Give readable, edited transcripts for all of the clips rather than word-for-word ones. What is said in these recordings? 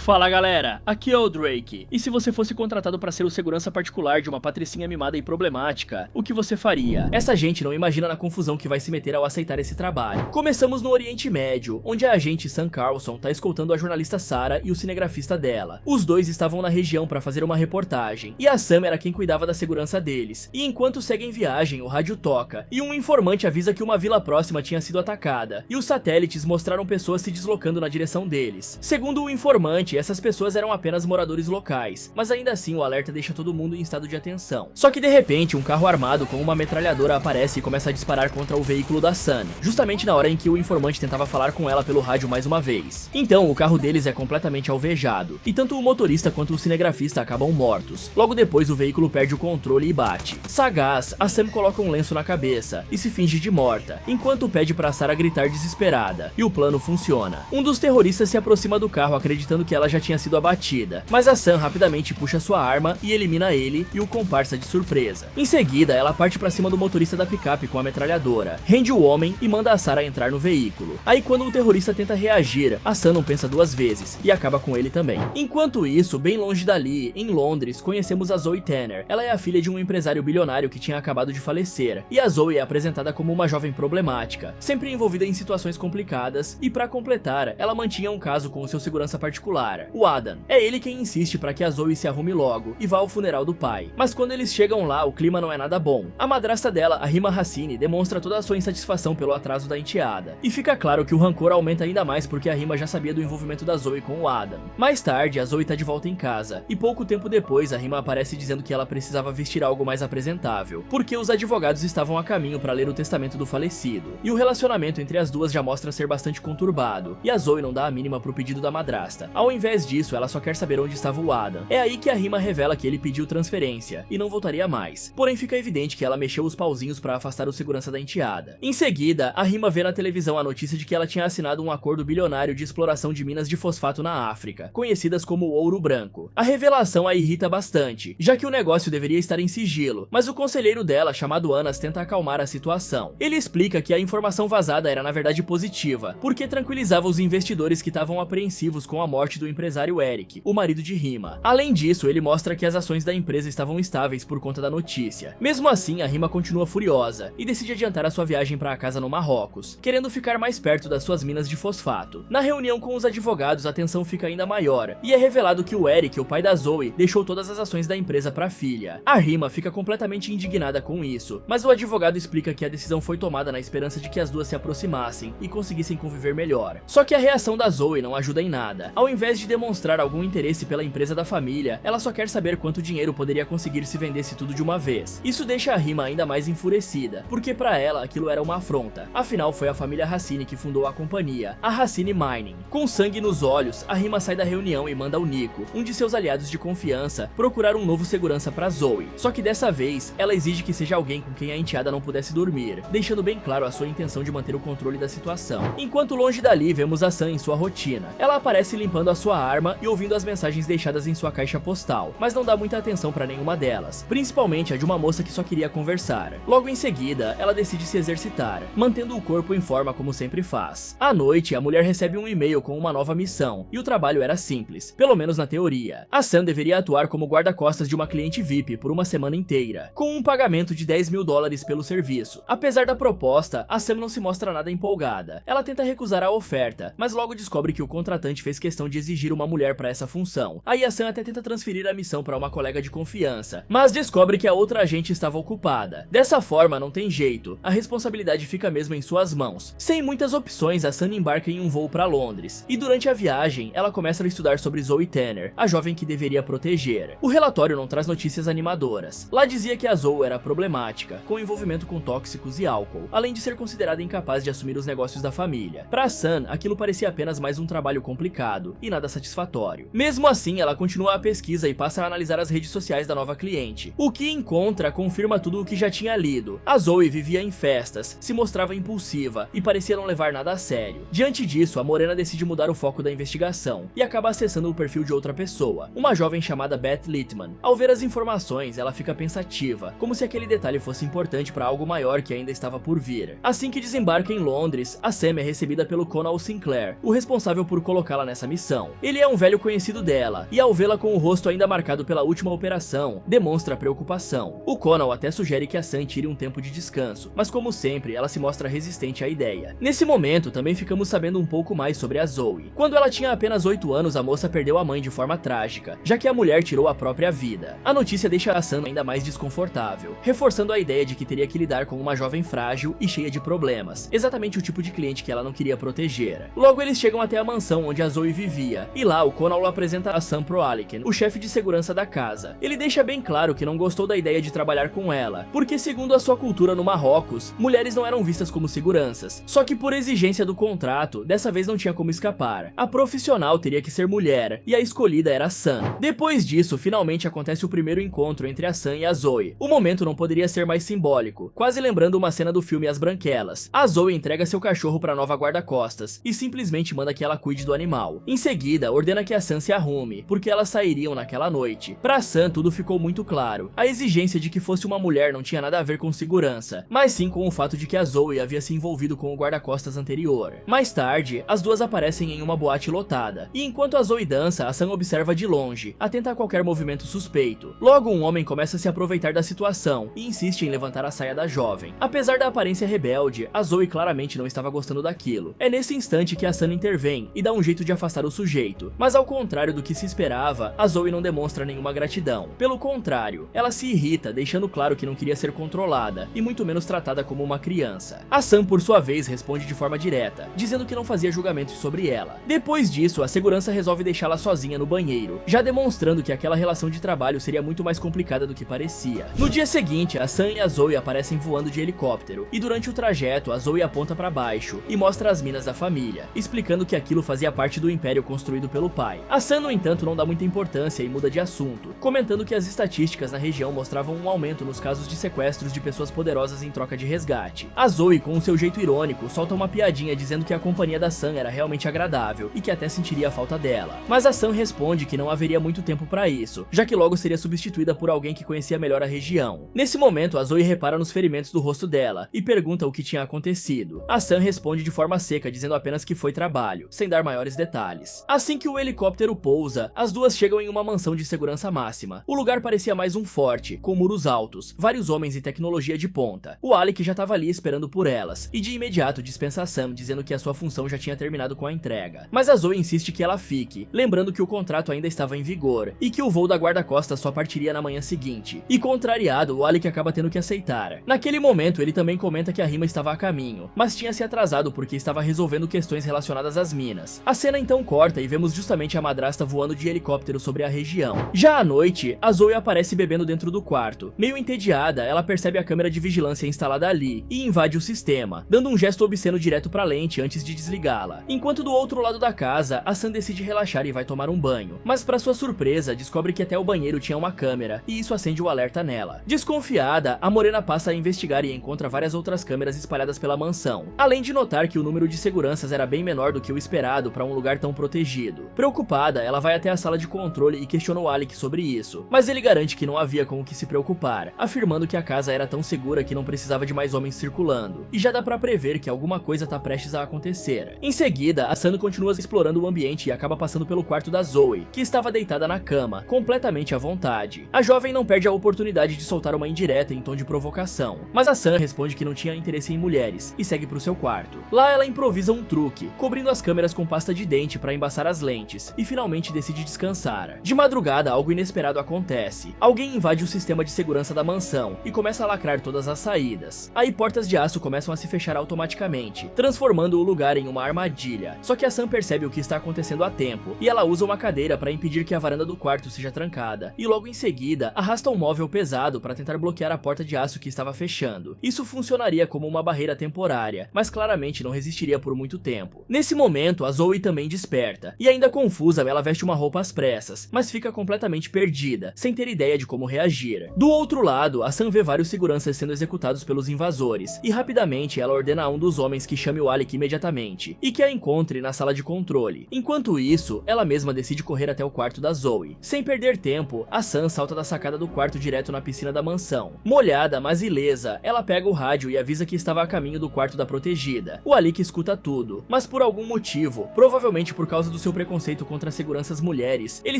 Fala galera, aqui é o Drake, e se você fosse contratado para ser o segurança particular de uma patricinha mimada e problemática, o que você faria? Essa gente não imagina na confusão que vai se meter ao aceitar esse trabalho. Começamos no Oriente Médio, onde a agente Sam Carlson tá escoltando a jornalista Sarah e o cinegrafista dela. Os dois estavam na região para fazer uma reportagem, e a Sam era quem cuidava da segurança deles. E enquanto seguem viagem, o rádio toca, e um informante avisa que uma vila próxima tinha sido atacada, e os satélites mostraram pessoas se deslocando na direção deles. Segundo o informante, essas pessoas eram apenas moradores locais, mas ainda assim o alerta deixa todo mundo em estado de atenção. Só que de repente um carro armado com uma metralhadora aparece e começa a disparar contra o veículo da Sun, justamente na hora em que o informante tentava falar com ela pelo rádio mais uma vez. Então o carro deles é completamente alvejado, e tanto o motorista quanto o cinegrafista acabam mortos. Logo depois o veículo perde o controle e bate. Sagaz, a Sam coloca um lenço na cabeça e se finge de morta, enquanto pede pra Sarah gritar desesperada, e o plano funciona. Um dos terroristas se aproxima do carro acreditando que ela já tinha sido abatida, mas a Sam rapidamente puxa sua arma e elimina ele e o comparsa de surpresa. Em seguida, ela parte pra cima do motorista da picape com a metralhadora, rende o homem e manda a Sarah entrar no veículo. Aí quando o terrorista tenta reagir, a Sam não pensa duas vezes e acaba com ele também. Enquanto isso, bem longe dali, em Londres, conhecemos a Zoe Tanner. Ela é a filha de um empresário bilionário que tinha acabado de falecer, e a Zoe é apresentada como uma jovem problemática, sempre envolvida em situações complicadas, e pra completar, ela mantinha um caso com o seu segurança particular, o Adam. É ele quem insiste para que a Zoe se arrume logo e vá ao funeral do pai. Mas quando eles chegam lá, o clima não é nada bom. A madrasta dela, a Rima Hassini, demonstra toda a sua insatisfação pelo atraso da enteada. E fica claro que o rancor aumenta ainda mais porque a Rima já sabia do envolvimento da Zoe com o Adam. Mais tarde, a Zoe tá de volta em casa, e pouco tempo depois a Rima aparece dizendo que ela precisava vestir algo mais apresentável, porque os advogados estavam a caminho para ler o testamento do falecido. E o relacionamento entre as duas já mostra ser bastante conturbado, e a Zoe não dá a mínima pro pedido da madrasta. Ao invés disso, ela só quer saber onde estava o Adam. É aí que a Rima revela que ele pediu transferência e não voltaria mais. Porém, fica evidente que ela mexeu os pauzinhos para afastar o segurança da enteada. Em seguida, a Rima vê na televisão a notícia de que ela tinha assinado um acordo bilionário de exploração de minas de fosfato na África, conhecidas como ouro branco. A revelação a irrita bastante, já que o negócio deveria estar em sigilo, mas o conselheiro dela, chamado Anas, tenta acalmar a situação. Ele explica que a informação vazada era na verdade positiva, porque tranquilizava os investidores que estavam apreensivos com a morte do empresário Eric, o marido de Rima. Além disso, ele mostra que as ações da empresa estavam estáveis por conta da notícia. Mesmo assim, a Rima continua furiosa e decide adiantar a sua viagem para casa no Marrocos, querendo ficar mais perto das suas minas de fosfato. Na reunião com os advogados, a tensão fica ainda maior e é revelado que o Eric, o pai da Zoe, deixou todas as ações da empresa para a filha. A Rima fica completamente indignada com isso, mas o advogado explica que a decisão foi tomada na esperança de que as duas se aproximassem e conseguissem conviver melhor. Só que a reação da Zoe não ajuda em nada. Ao invés de demonstrar algum interesse pela empresa da família, ela só quer saber quanto dinheiro poderia conseguir se vendesse tudo de uma vez. Isso deixa a Rima ainda mais enfurecida, porque pra ela aquilo era uma afronta. Afinal, foi a família Hassini que fundou a companhia, a Hassini Mining. Com sangue nos olhos, a Rima sai da reunião e manda o Nico, um de seus aliados de confiança, procurar um novo segurança pra Zoe. Só que dessa vez, ela exige que seja alguém com quem a enteada não pudesse dormir, deixando bem claro a sua intenção de manter o controle da situação. Enquanto longe dali, vemos a Sam em sua rotina. Ela aparece limpando a sua arma e ouvindo as mensagens deixadas em sua caixa postal, mas não dá muita atenção pra nenhuma delas, principalmente a de uma moça que só queria conversar. Logo em seguida, ela decide se exercitar, mantendo o corpo em forma como sempre faz. À noite, a mulher recebe um e-mail com uma nova missão, e o trabalho era simples, pelo menos na teoria. A Sam deveria atuar como guarda-costas de uma cliente VIP por uma semana inteira, com um pagamento de $10.000 pelo serviço. Apesar da proposta, a Sam não se mostra nada empolgada. Ela tenta recusar a oferta, mas logo descobre que o contratante fez questão de exigir uma mulher para essa função. Aí a Sam até tenta transferir a missão para uma colega de confiança, mas descobre que a outra agente estava ocupada. Dessa forma, não tem jeito, a responsabilidade fica mesmo em suas mãos. Sem muitas opções, a Sam embarca em um voo para Londres, e durante a viagem, ela começa a estudar sobre Zoe Tanner, a jovem que deveria proteger. O relatório não traz notícias animadoras. Lá dizia que a Zoe era problemática, com envolvimento com tóxicos e álcool, além de ser considerada incapaz de assumir os negócios da família. Para Sam, aquilo parecia apenas mais um trabalho complicado e nada satisfatório. Mesmo assim, ela continua a pesquisa e passa a analisar as redes sociais da nova cliente. O que encontra confirma tudo o que já tinha lido. A Zoe vivia em festas, se mostrava impulsiva e parecia não levar nada a sério. Diante disso, a morena decide mudar o foco da investigação e acaba acessando o perfil de outra pessoa, uma jovem chamada Beth Littman. Ao ver as informações, ela fica pensativa, como se aquele detalhe fosse importante para algo maior que ainda estava por vir. Assim que desembarca em Londres, a Sam é recebida pelo Conal Sinclair, o responsável por colocá-la nessa missão. Ele é um velho conhecido dela, e ao vê-la com o rosto ainda marcado pela última operação, demonstra preocupação. O Connell até sugere que a Sam tire um tempo de descanso, mas como sempre, ela se mostra resistente à ideia. Nesse momento, também ficamos sabendo um pouco mais sobre a Zoe. Quando ela tinha apenas 8 anos, a moça perdeu a mãe de forma trágica, já que a mulher tirou a própria vida. A notícia deixa a Sam ainda mais desconfortável, reforçando a ideia de que teria que lidar com uma jovem frágil e cheia de problemas, exatamente o tipo de cliente que ela não queria proteger. Logo eles chegam até a mansão onde a Zoe vivia, e lá o Connell apresenta a Sam pro Alec, o chefe de segurança da casa. Ele deixa bem claro que não gostou da ideia de trabalhar com ela, porque segundo a sua cultura no Marrocos, mulheres não eram vistas como seguranças. Só que por exigência do contrato, dessa vez não tinha como escapar. A profissional teria que ser mulher, e a escolhida era a Sam. Depois disso, finalmente acontece o primeiro encontro entre a Sam e a Zoe. O momento não poderia ser mais simbólico, quase lembrando uma cena do filme As Branquelas. A Zoe entrega seu cachorro para a nova guarda-costas e simplesmente manda que ela cuide do animal. Em seguida, ordena que a Sam se arrume, porque elas sairiam naquela noite. Pra Sam, tudo ficou muito claro. A exigência de que fosse uma mulher não tinha nada a ver com segurança, mas sim com o fato de que a Zoe havia se envolvido com o guarda-costas anterior. Mais tarde, as duas aparecem em uma boate lotada, e enquanto a Zoe dança, a Sam observa de longe, atenta a qualquer movimento suspeito. Logo, um homem começa a se aproveitar da situação e insiste em levantar a saia da jovem. Apesar da aparência rebelde, a Zoe claramente não estava gostando daquilo. É nesse instante que a Sam intervém e dá um jeito de afastar o sujeito, mas ao contrário do que se esperava, a Zoe não demonstra nenhuma gratidão. Pelo contrário, ela se irrita, deixando claro que não queria ser controlada e muito menos tratada como uma criança. A Sam, por sua vez, responde de forma direta, dizendo que não fazia julgamentos sobre ela. Depois disso, a segurança resolve deixá-la sozinha no banheiro, já demonstrando que aquela relação de trabalho seria muito mais complicada do que parecia. No dia seguinte, a Sam e a Zoe aparecem voando de helicóptero, e durante o trajeto, a Zoe aponta para baixo e mostra as minas da família, explicando que aquilo fazia parte do império construído pelo pai. A Sam, no entanto, não dá muita importância e muda de assunto, comentando que as estatísticas na região mostravam um aumento nos casos de sequestros de pessoas poderosas em troca de resgate. A Zoe, com o seu jeito irônico, solta uma piadinha dizendo que a companhia da Sam era realmente agradável e que até sentiria a falta dela. Mas a Sam responde que não haveria muito tempo para isso, já que logo seria substituída por alguém que conhecia melhor a região. Nesse momento, a Zoe repara nos ferimentos do rosto dela e pergunta o que tinha acontecido. A Sam responde de forma seca, dizendo apenas que foi trabalho, sem dar maiores detalhes. Assim que o helicóptero pousa, as duas chegam em uma mansão de segurança máxima. O lugar parecia mais um forte, com muros altos, vários homens e tecnologia de ponta. O Alec já estava ali esperando por elas, e de imediato dispensa a Sam, dizendo que a sua função já tinha terminado com a entrega. Mas a Zoe insiste que ela fique, lembrando que o contrato ainda estava em vigor, e que o voo da guarda-costas só partiria na manhã seguinte. E contrariado, o Alec acaba tendo que aceitar. Naquele momento, ele também comenta que a Rima estava a caminho, mas tinha se atrasado porque estava resolvendo questões relacionadas às minas. A cena então corta e vemos justamente a madrasta voando de helicóptero sobre a região. Já à noite, a Zoe aparece bebendo dentro do quarto. Meio entediada, ela percebe a câmera de vigilância instalada ali e invade o sistema, dando um gesto obsceno direto pra lente antes de desligá-la. Enquanto do outro lado da casa, a Sam decide relaxar e vai tomar um banho, mas pra sua surpresa, descobre que até o banheiro tinha uma câmera, e isso acende o alerta nela. Desconfiada, a morena passa a investigar e encontra várias outras câmeras espalhadas pela mansão, além de notar que o número de seguranças era bem menor do que o esperado para um lugar tão protegido. Preocupada, ela vai até a sala de controle e questiona o Alec sobre isso, mas ele garante que não havia com o que se preocupar, afirmando que a casa era tão segura que não precisava de mais homens circulando, e já dá pra prever que alguma coisa tá prestes a acontecer. Em seguida, a Sam continua explorando o ambiente e acaba passando pelo quarto da Zoe, que estava deitada na cama, completamente à vontade. A jovem não perde a oportunidade de soltar uma indireta em tom de provocação, mas a Sam responde que não tinha interesse em mulheres e segue pro seu quarto. Lá ela improvisa um truque, cobrindo as câmeras com pasta de dente para embaçar as lentes, e finalmente decide descansar. De madrugada, algo inesperado acontece. Alguém invade o sistema de segurança da mansão e começa a lacrar todas as saídas. Aí portas de aço começam a se fechar automaticamente, transformando o lugar em uma armadilha. Só que a Sam percebe o que está acontecendo a tempo, e ela usa uma cadeira para impedir que a varanda do quarto seja trancada, e logo em seguida, arrasta um móvel pesado para tentar bloquear a porta de aço que estava fechando. Isso funcionaria como uma barreira temporária, mas claramente não resistiria por muito tempo. Nesse momento, a Zoe também desperta, e ainda confusa, ela veste uma roupa às pressas, mas fica completamente perdida, sem ter ideia de como reagir. Do outro lado, a Sam vê vários seguranças sendo executados pelos invasores, e rapidamente ela ordena a um dos homens que chame o Alec imediatamente, e que a encontre na sala de controle. Enquanto isso, ela mesma decide correr até o quarto da Zoe. Sem perder tempo, a Sam salta da sacada do quarto direto na piscina da mansão. Molhada, mas ilesa, ela pega o rádio e avisa que estava a caminho do quarto da protegida. O Alec escuta tudo, mas por algum motivo, provavelmente por causa dos seu preconceito contra as seguranças mulheres, ele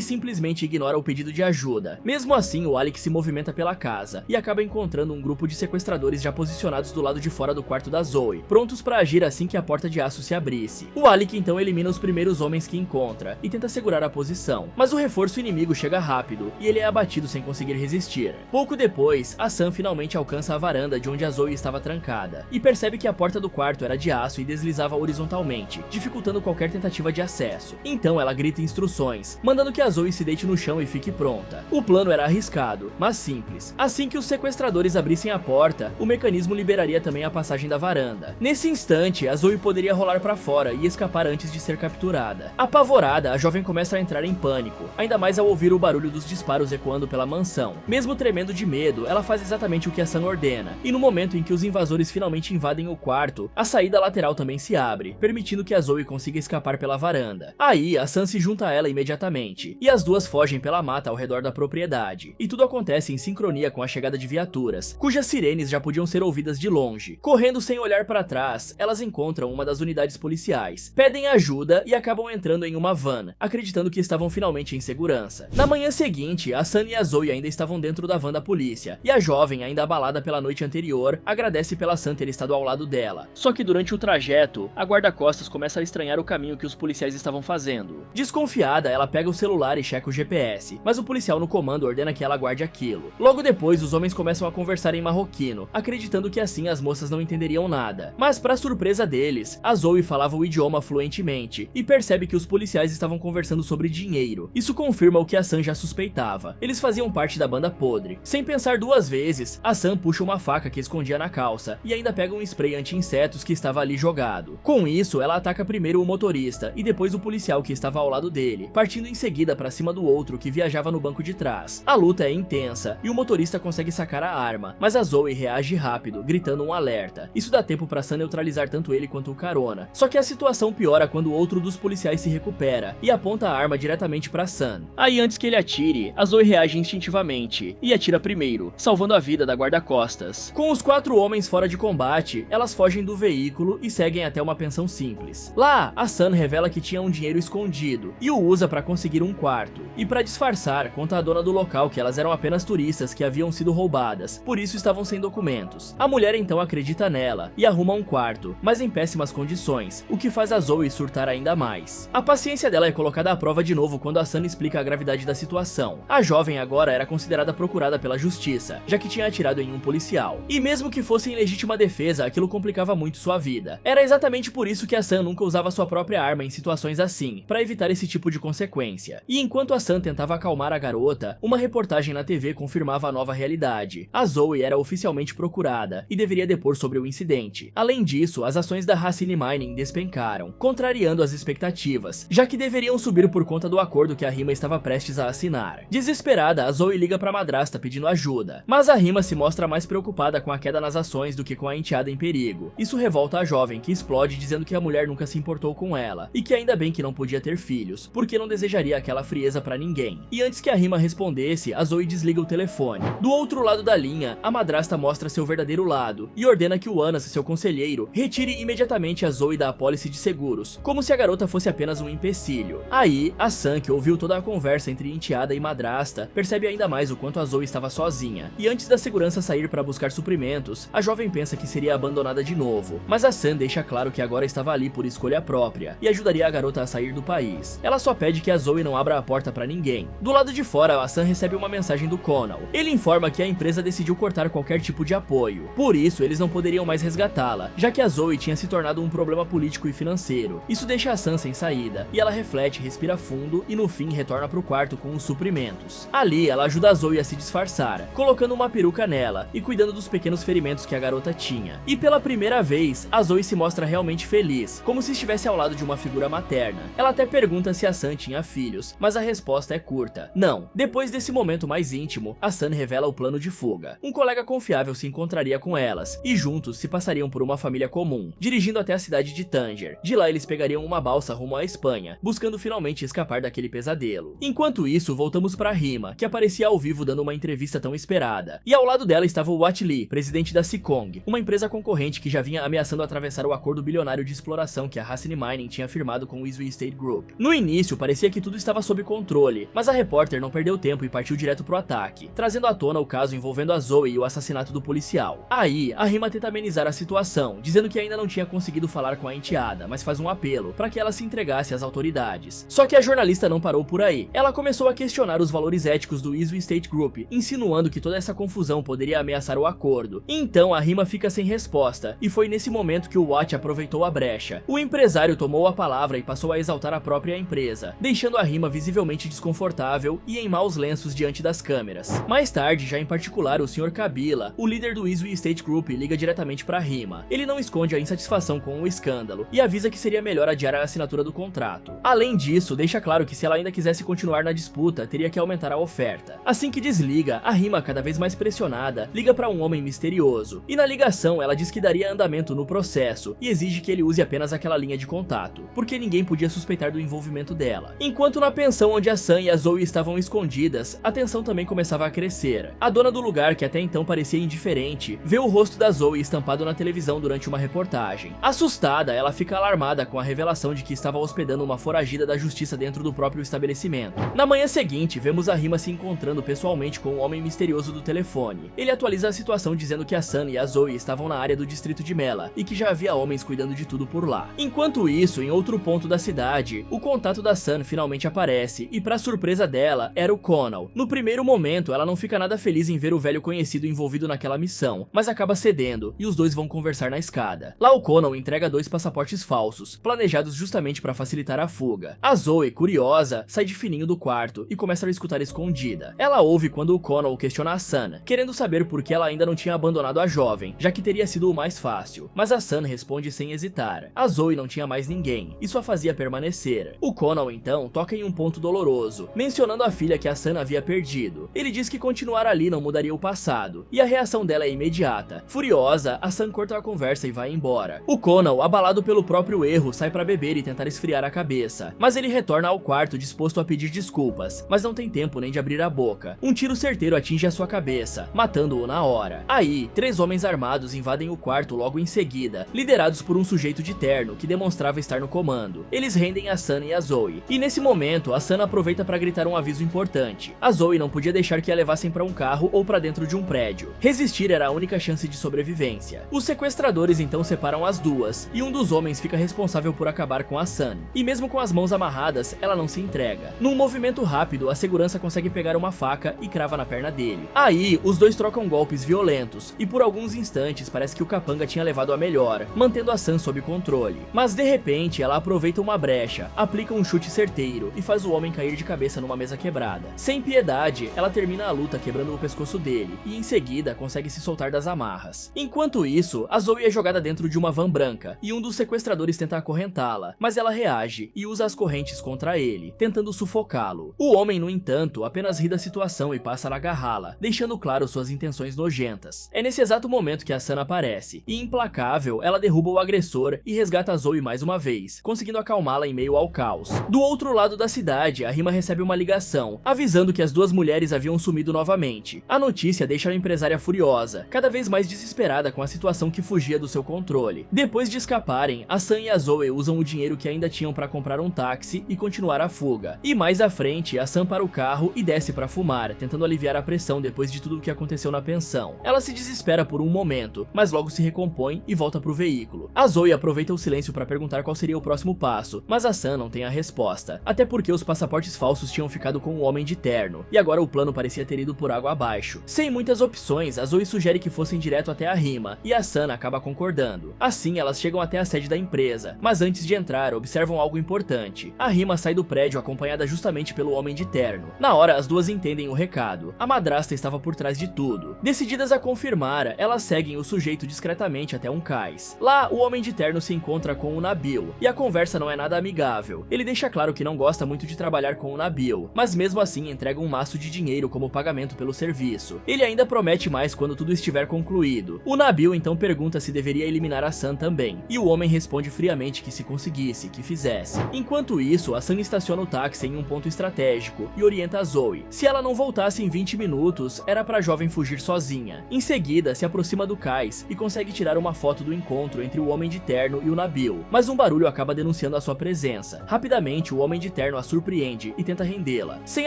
simplesmente ignora o pedido de ajuda. Mesmo assim, o Alec se movimenta pela casa e acaba encontrando um grupo de sequestradores já posicionados do lado de fora do quarto da Zoe, prontos para agir assim que a porta de aço se abrisse. O Alec então elimina os primeiros homens que encontra e tenta segurar a posição, mas o reforço inimigo chega rápido e ele é abatido sem conseguir resistir. Pouco depois, a Sam finalmente alcança a varanda de onde a Zoe estava trancada e percebe que a porta do quarto era de aço e deslizava horizontalmente, dificultando qualquer tentativa de acesso. Então ela grita instruções, mandando que a Zoe se deite no chão e fique pronta. O plano era arriscado, mas simples. Assim que os sequestradores abrissem a porta, o mecanismo liberaria também a passagem da varanda. Nesse instante, a Zoe poderia rolar para fora e escapar antes de ser capturada. Apavorada, a jovem começa a entrar em pânico, ainda mais ao ouvir o barulho dos disparos ecoando pela mansão. Mesmo tremendo de medo, ela faz exatamente o que a Sam ordena, e no momento em que os invasores finalmente invadem o quarto, a saída lateral também se abre, permitindo que a Zoe consiga escapar pela varanda. Aí, a Sam se junta a ela imediatamente, e as duas fogem pela mata ao redor da propriedade, e tudo acontece em sincronia com a chegada de viaturas, cujas sirenes já podiam ser ouvidas de longe. Correndo sem olhar para trás, elas encontram uma das unidades policiais, pedem ajuda e acabam entrando em uma van, acreditando que estavam finalmente em segurança. Na manhã seguinte, a Sam e a Zoe ainda estavam dentro da van da polícia, e a jovem, ainda abalada pela noite anterior, agradece pela Sam ter estado ao lado dela. Só que durante o trajeto, a guarda-costas começa a estranhar o caminho que os policiais estavam fazendo. Desconfiada, ela pega o celular e checa o GPS, mas o policial no comando ordena que ela guarde aquilo. Logo depois, os homens começam a conversar em marroquino, acreditando que assim as moças não entenderiam nada. Mas para surpresa deles, a Zoe falava o idioma fluentemente e percebe que os policiais estavam conversando sobre dinheiro. Isso confirma o que a Sam já suspeitava. Eles faziam parte da banda podre. Sem pensar duas vezes, a Sam puxa uma faca que escondia na calça e ainda pega um spray anti-insetos que estava ali jogado. Com isso, ela ataca primeiro o motorista e depois o policial que estava ao lado dele, partindo em seguida para cima do outro que viajava no banco de trás. A luta é intensa e o motorista consegue sacar a arma, mas a Zoe reage rápido, gritando um alerta. Isso dá tempo para Sam neutralizar tanto ele quanto o carona. Só que a situação piora quando outro dos policiais se recupera e aponta a arma diretamente para Sam. Aí antes que ele atire, a Zoe reage instintivamente e atira primeiro, salvando a vida da guarda-costas. Com os 4 homens fora de combate, elas fogem do veículo e seguem até uma pensão simples. Lá, a Sam revela que tinha um dinheiro escondido e o usa para conseguir um quarto. E para disfarçar, conta à dona do local que elas eram apenas turistas que haviam sido roubadas, por isso estavam sem documentos. A mulher então acredita nela e arruma um quarto, mas em péssimas condições, o que faz a Zoe surtar ainda mais. A paciência dela é colocada à prova de novo quando a Sam explica a gravidade da situação. A jovem agora era considerada procurada pela justiça, já que tinha atirado em um policial. E mesmo que fosse em legítima defesa, aquilo complicava muito sua vida. Era exatamente por isso que a Sam nunca usava sua própria arma em situações assim, para evitar esse tipo de consequência. E enquanto a Sam tentava acalmar a garota, uma reportagem na TV confirmava a nova realidade. A Zoe era oficialmente procurada e deveria depor sobre o incidente. Além disso, as ações da Racine Mining despencaram, contrariando as expectativas, já que deveriam subir por conta do acordo que a Rima estava prestes a assinar. Desesperada, a Zoe liga para a madrasta pedindo ajuda, mas a Rima se mostra mais preocupada com a queda nas ações do que com a enteada em perigo. Isso revolta a jovem, que explode dizendo que a mulher nunca se importou com ela, e que ainda bem que não podia ter filhos, porque não desejaria aquela frieza para ninguém. E antes que a Rima respondesse, a Zoe desliga o telefone. Do outro lado da linha, a madrasta mostra seu verdadeiro lado, e ordena que o Anas, seu conselheiro, retire imediatamente a Zoe da apólice de seguros, como se a garota fosse apenas um empecilho. Aí, a Sam, que ouviu toda a conversa entre enteada e madrasta, percebe ainda mais o quanto a Zoe estava sozinha, e antes da segurança sair para buscar suprimentos, a jovem pensa que seria abandonada de novo, mas a Sam deixa claro que agora estava ali por escolha própria, e ajudaria a garota a sair do país. Ela só pede que a Zoe não abra a porta para ninguém. Do lado de fora, a Sam recebe uma mensagem do Connell. Ele informa que a empresa decidiu cortar qualquer tipo de apoio, por isso eles não poderiam mais resgatá-la, já que a Zoe tinha se tornado um problema político e financeiro. Isso deixa a Sam sem saída, e ela reflete, respira fundo e no fim retorna pro quarto com os suprimentos. Ali, ela ajuda a Zoe a se disfarçar, colocando uma peruca nela e cuidando dos pequenos ferimentos que a garota tinha. E pela primeira vez, a Zoe se mostra realmente feliz, como se estivesse ao lado de uma figura materna. Ela até pergunta se a Sam tinha filhos, mas a resposta é curta: não. Depois desse momento mais íntimo, a Sam revela o plano de fuga. Um colega confiável se encontraria com elas, e juntos se passariam por uma família comum, dirigindo até a cidade de Tanger. De lá eles pegariam uma balsa rumo à Espanha, buscando finalmente escapar daquele pesadelo. Enquanto isso, voltamos pra Rima, que aparecia ao vivo dando uma entrevista tão esperada. E ao lado dela estava o Wat Lee, presidente da Sikong, uma empresa concorrente que já vinha ameaçando atravessar o acordo bilionário de exploração que a Racine Mining tinha firmado com o Izui Estate Group. No início parecia que tudo estava sob controle, mas a repórter não perdeu tempo e partiu direto pro ataque, trazendo à tona o caso envolvendo a Zoe e o assassinato do policial. Aí, a Rima tenta amenizar a situação, dizendo que ainda não tinha conseguido falar com a enteada, mas faz um apelo para que ela se entregasse às autoridades. Só que a jornalista não parou por aí. Ela começou a questionar os valores éticos do Easy Estate Group, insinuando que toda essa confusão poderia ameaçar o acordo. Então a Rima fica sem resposta, e foi nesse momento que o Watt aproveitou a brecha. O empresário tomou a palavra e passou a exaltar a própria empresa, deixando a Rima visivelmente desconfortável e em maus lenços diante das câmeras. Mais tarde, já em particular, o Sr. Kabila, o líder do Easy Estate Group, liga diretamente para Rima. Ele não esconde a insatisfação com o escândalo e avisa que seria melhor adiar a assinatura do contrato. Além disso, deixa claro que se ela ainda quisesse continuar na disputa, teria que aumentar a oferta. Assim que desliga, a Rima, cada vez mais pressionada, liga para um homem misterioso, e na ligação ela diz que daria andamento no processo e exige que ele use apenas aquela linha de contato, porque ninguém podia suspeitar do envolvimento dela. Enquanto na pensão onde a Sam e a Zoe estavam escondidas, a tensão também começava a crescer. A dona do lugar, que até então parecia indiferente, vê o rosto da Zoe estampado na televisão durante uma reportagem. Assustada, ela fica alarmada com a revelação de que estava hospedando uma foragida da justiça dentro do próprio estabelecimento. Na manhã seguinte, vemos a Rima se encontrando pessoalmente com o homem misterioso do telefone. Ele atualiza a situação dizendo que a Sam e a Zoe estavam na área do distrito de Mela e que já havia homens cuidando de tudo por lá. Enquanto isso, em outro ponto da cidade, o contato da Sam finalmente aparece e, para surpresa dela, era o Connell. No primeiro momento, ela não fica nada feliz em ver o velho conhecido envolvido naquela missão, mas acaba cedendo e os dois vão conversar na escada. Lá o Connell entrega 2 passaportes falsos, planejados justamente para facilitar a fuga. A Zoe, curiosa, sai de fininho do quarto e começa a escutar escondida. Ela ouve quando o Connell questiona a Sam, querendo saber por que ela ainda não tinha abandonado a jovem, já que teria sido o mais fácil. Mas a Sam responde sem hesitar. A Zoe não tinha mais ninguém, e só fazia permanecer. O Connell então toca em um ponto doloroso, mencionando a filha que a Sam havia perdido. Ele diz que continuar ali não mudaria o passado, e a reação dela é imediata. Furiosa, a Sam corta a conversa e vai embora. O Connell, abalado pelo próprio erro, sai para beber e tentar esfriar a cabeça, mas ele retorna ao quarto disposto a pedir desculpas, mas não tem tempo nem de abrir a boca. Um tiro certeiro atinge a sua cabeça, matando-o na hora. Aí, 3 homens armados invadem o quarto logo em seguida, liderados por um sujeito de terno que demonstrava estar no comando. Eles rendem a Sam e a Zoe, e nesse momento a Sam aproveita para gritar um aviso importante. A Zoe não podia deixar que a levassem para um carro ou para dentro de um prédio. Resistir era a única chance de sobrevivência. Os sequestradores então separam as duas, e um dos homens fica responsável por acabar com a Sam. E mesmo com as mãos amarradas, ela não se entrega. Num movimento rápido, a segurança consegue pegar uma faca e crava na perna dele. Aí, os dois trocam golpes violentos, e por alguns instantes parece que o capanga tinha levado a melhor, mantendo a Sam sob controle. Mas de repente, ela aproveita uma brecha, aplica um chute certeiro e faz o homem cair de cabeça numa mesa quebrada. Sem piedade, ela termina a luta quebrando o pescoço dele, e em seguida consegue se soltar das amarras. Enquanto isso, a Zoe é jogada dentro de uma van branca, e um dos sequestradores tenta acorrentá-la, mas ela reage e usa as correntes contra ele, tentando sufocá-lo. O homem, no entanto, apenas ri da situação e passa a agarrá-la, deixando claro suas intenções nojentas. É nesse exato momento que a Sam aparece, e implacável, ela derruba o agressor e resgata a Zoe mais uma vez, conseguindo acalmá-la em meio ao caos. Do outro lado da cidade, a Rima recebe uma ligação, avisando que as duas mulheres haviam sumido novamente. A notícia deixa a empresária furiosa, cada vez mais desesperada com a situação que fugia do seu controle. Depois de escaparem, a Sam e a Zoe usam o dinheiro que ainda tinham para comprar um táxi e continuar a fuga. E mais à frente, a Sam para o carro e desce para fumar, tentando aliviar a pressão depois de tudo o que aconteceu na pensão. Ela se desespera por um momento, mas logo se recompõe e volta pro veículo. A Zoe aproveita o silêncio para perguntar qual seria o próximo passo, mas a Sam não tem a resposta, até porque os passaportes falsos tinham ficado com o homem de terno, e agora o plano parecia ter ido por água abaixo. Sem muitas opções, a Zoe sugere que fossem direto até a Rima, e a Sam acaba concordando. Assim, elas chegam até a sede da empresa, mas antes de entrar, observam algo importante. A Rima sai do prédio acompanhada justamente pelo homem de terno. Na hora, as duas entendem o recado. A madrasta estava por trás de tudo. Decididas a confirmar, elas seguem o sujeito discretamente até um cais. Lá, o homem de terno se encontra com o Nabil, e a conversa não é nada amigável. Ele deixa claro que não gosta muito de trabalhar com o Nabil, mas mesmo assim entrega um maço de dinheiro como pagamento pelo serviço. Ele ainda promete mais quando tudo estiver concluído. O Nabil então pergunta se deveria eliminar a Sam também, e o homem responde friamente que se conseguisse, que fizesse. Enquanto isso, a Sam estaciona o táxi em um ponto estratégico e orienta a Zoe. Se ela não voltasse em 20 minutos, era pra jovem fugir sozinha. Em seguida, se aproxima do cais e consegue tirar uma foto do encontro entre o homem de terno e o Nabil, mas um barulho acaba denunciando a sua presença. Rapidamente, o Homem de Terno a surpreende e tenta rendê-la. Sem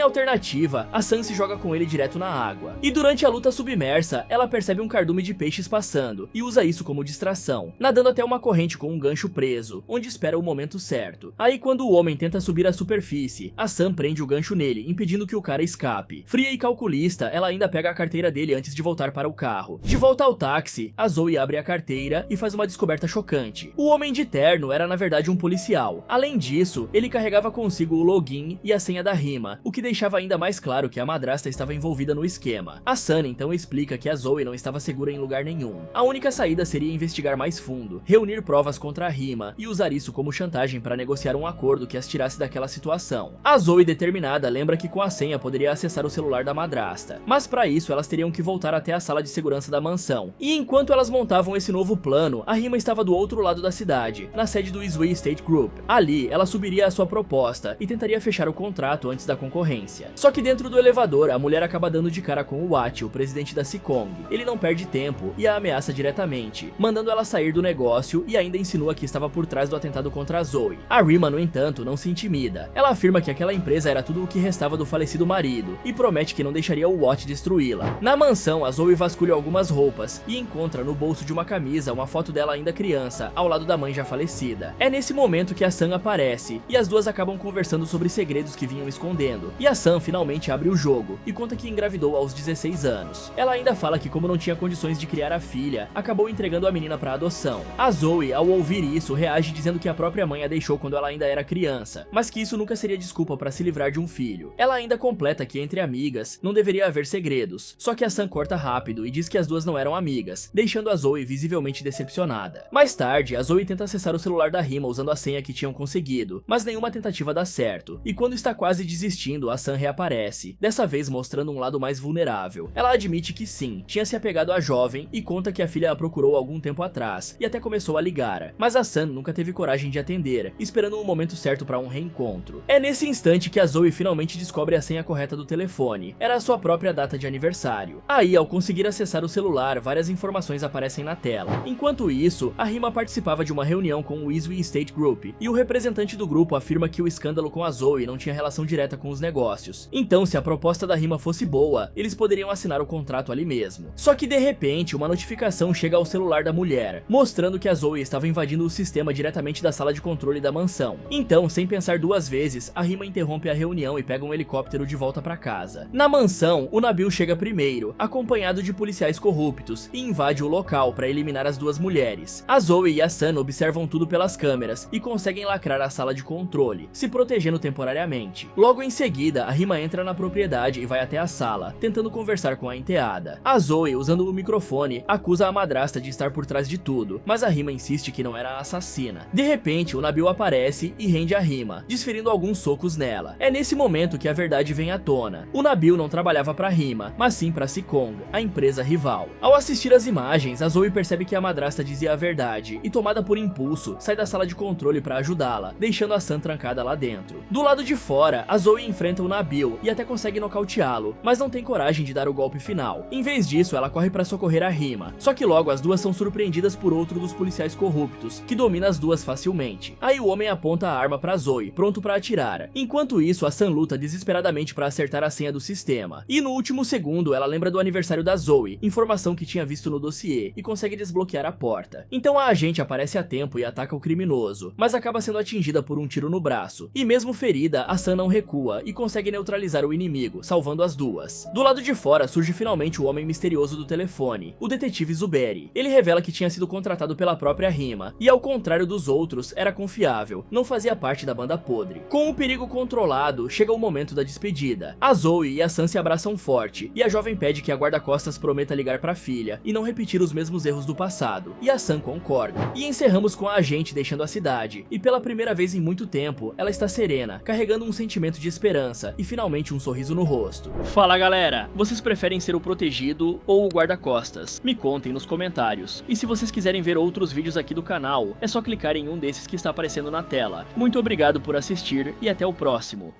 alternativa, a Sun se joga com ele direto na água. E durante a luta submersa, ela percebe um cardume de peixes passando e usa isso como distração, nadando até uma corrente com um gancho preso, onde espera o momento certo. Aí quando o homem tenta subir à superfície, a Sun prende o gancho nele, impedindo que o cara escape. Fria e calculista, ela ainda pega a carteira dele antes de voltar para o carro. De volta ao táxi, a Zoe abre a carteira e faz uma descoberta chocante. O Homem de Terno era na verdade um policial. Além disso, ele carregava consigo o login e a senha da rima, o que deixava ainda mais claro que a madrasta estava envolvida no esquema. A Sun então explica que a Zoe não estava segura em lugar nenhum. A única saída seria investigar mais fundo, reunir provas contra a rima e usar isso como chantagem para negociar um acordo que as tirasse daquela situação. A Zoe, determinada, lembra que com a senha poderia acessar o celular da madrasta, mas para isso elas teriam que voltar até a sala de segurança da mansão. E enquanto elas montavam esse novo plano, a rima estava do outro lado da cidade, na sede do Sui State Group. Ali, ela subiria a sua proposta e tentaria fechar o contrato antes da concorrência. Só que dentro do elevador, a mulher acaba dando de cara com o Watt, o presidente da Seekong. Ele não perde tempo e a ameaça diretamente, mandando ela sair do negócio e ainda insinua que estava por trás do atentado contra a Zoe. A Rima, no entanto, não se intimida. Ela afirma que aquela empresa era tudo o que restava do falecido marido e promete que não deixaria o Watt destruí-la. Na mansão, a Zoe vasculha algumas roupas e encontra no bolso de uma camisa uma foto dela ainda criança, ao lado da mãe já falecida. É nesse momento que a Sun aparece e as duas acabam conversando sobre segredos que vinham escondendo. E a Sun finalmente abre o jogo e conta que engravidou aos 16 anos. Ela ainda fala que como não tinha condições de criar a filha, acabou entregando a menina para adoção. A Zoe, ao ouvir isso, reage dizendo que a própria mãe a deixou quando ela ainda era criança, mas que isso nunca seria desculpa para se livrar de um filho. Ela ainda completa que entre amigas não deveria haver segredos, só que a Sun corta rápido e diz que as duas não eram amigas, deixando a Zoe visivelmente decepcionada. Mais tarde, a Zoe tenta acessar o celular da Rima usando a senha que tinham conseguido, mas nenhuma tentativa dá certo, e quando está quase desistindo, a Sun reaparece, dessa vez mostrando um lado mais vulnerável. Ela admite que sim, tinha se apegado à jovem e conta que a filha a procurou algum tempo atrás, e até começou a ligar, mas a Sun nunca teve coragem de atender, esperando um momento certo para um reencontro. É nesse instante que a Zoe finalmente descobre a senha correta do telefone, era a sua própria data de aniversário. Aí, ao conseguir acessar o celular, várias informações aparecem na tela. Enquanto isso, a Rima participava de uma reunião com o Sui State Group, e o representante do grupo afirma que o escândalo com a Zoe não tinha relação direta com os negócios. Então, se a proposta da Rima fosse boa, eles poderiam assinar o contrato ali mesmo. Só que de repente, uma notificação chega ao celular da mulher, mostrando que a Zoe estava invadindo o sistema diretamente da sala de controle da mansão. Então, sem pensar duas vezes, a Rima interrompe a reunião e pega um helicóptero de volta para casa. Na mansão, o Nabil chega primeiro, acompanhado de policiais corruptos, e invade o local para eliminar as duas mulheres. A Zoe e a Sun observam tudo pelas câmeras e conseguem lacrar a sala de controle, se protegendo temporariamente. Logo em seguida, a Rima entra na propriedade e vai até a sala, tentando conversar com a enteada. A Zoe, usando o microfone, acusa a madrasta de estar por trás de tudo, mas a Rima insiste que não era a assassina. De repente, o Nabil aparece e rende a Rima, desferindo alguns socos nela. É nesse momento que a verdade vem à tona. O Nabil não trabalhava para Rima, mas sim para Seekong, a empresa rival. Ao assistir as imagens, a Zoe percebe que a madrasta dizia a verdade e, tomada por impulso, sai da sala de controle para ajudá-la, deixando a Sun trancada lá dentro. Do lado de fora, a Zoe enfrenta o Nabil e até consegue nocauteá-lo, mas não tem coragem de dar o golpe final. Em vez disso, ela corre para socorrer a Rima, só que logo as duas são surpreendidas por outro dos policiais corruptos, que domina as duas facilmente. Aí o homem aponta a arma para Zoe, pronto para atirar. Enquanto isso, a Sun luta desesperadamente para acertar a senha do sistema. E no último segundo, ela lembra do aniversário da Zoe, informação que tinha visto no dossiê, e consegue desbloquear a porta. Então a agente aparece a tempo e ataca o criminoso, mas acaba sendo atingida por um tiro no braço. E mesmo ferida, a Sun não recua e consegue neutralizar o inimigo, salvando as duas. Do lado de fora surge finalmente o homem misterioso do telefone, o detetive Zuberi. Ele revela que tinha sido contratado pela própria Rima, e ao contrário dos outros, era confiável, não fazia parte da banda podre. Com o perigo controlado, chega o momento da despedida. A Zoe e a Sun se abraçam forte, e a jovem pede que a guarda-costas prometa ligar pra filha e não repetir os mesmos erros do passado, e a Sun concorda. E encerramos com a agente deixando a cidade, e pela primeira vez em muito tempo, ela está serena, carregando um sentimento de esperança e finalmente um sorriso no rosto. Fala galera, vocês preferem ser o protegido ou o guarda-costas? Me contem nos comentários. E se vocês quiserem ver outros vídeos aqui do canal, é só clicar em um desses que está aparecendo na tela. Muito obrigado por assistir e até o próximo.